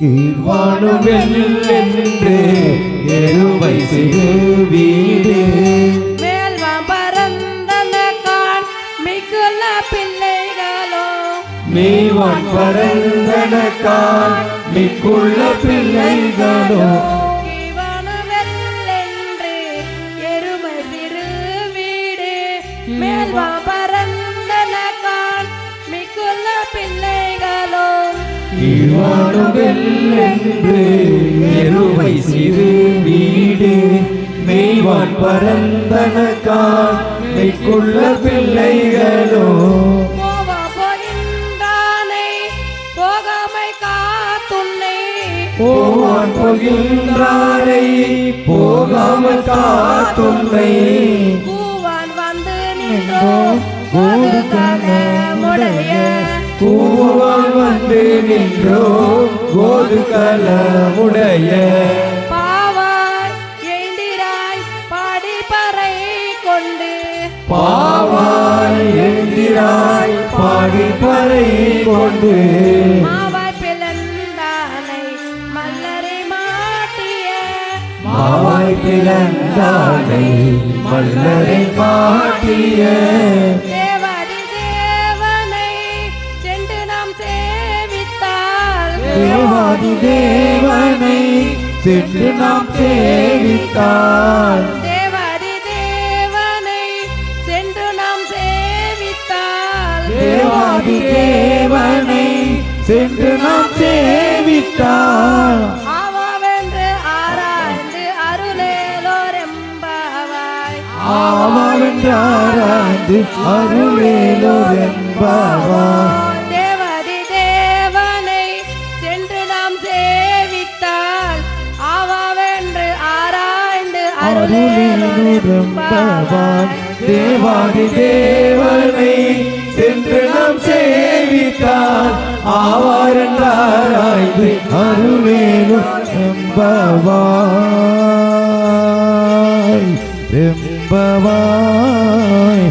கீழ்வானுவென்று எருமை சிறு வீடு மேல்வான் பரந்தன கான் மிகுல பிள்ளைகளோ மேவான் பரந்தனக்கான் மிக்குள்ள பிள்ளைகளோ கீழ்வானுவென்று எருமை சிறு வீடு மேல்வான் பரந்தன கான் மிகுல பிள்ளைகளோ கீழ்வானுவென்று எருமை சிறு வீடு மேய்வான் பரந்தனக்கான் மிக்குள்ள பிள்ளைகளோ போவா போகின்றானை போகாமை காத்துன்னை போவான் போகின்றாரை போகாமல் காத்துன்னை பூவான் வந்து நின்றோம் கோதுகலமுடைய கூவான் வந்து நின்றோ கோது கலமுடைய பாவாய் எழுந்திராய் பாடிப்பறை கொண்டு பாவாய் எழுந்திராய் பாடி பறை கொண்டு மாவாய் பிளந்தானை மல்லரை மாட்டிய மாவாய் பிளந்தானை மல்லரை மாட்டிய தேவாதி தேவனை சென்று நாம் சேவித்தால் தேவாதி தேவனை சென்று நாம் சேவித்தால் தேவாதி தேவனை சென்று நாம் சேவித்தால் தேவாதி தேவனை சென்று நாம் சேவித்தால் ஆவாவென்று ஆராய்ந்து அருளேலோரெம்பாவாய் ஆவாவென்றாராய்ந்து அருளேலோரெம்பாவாய் தேவாதி தேவனை சென்று நாம் சேவித்தால் ஆவாவென்று ஆராய்ந்து அருளேலோரெம்பாவாய் தேவாதி தேவனை சென்று நாம் சேவித்தால் ஆவாரென்றாராய்ந்து அருளேலோரெம்பாவாய்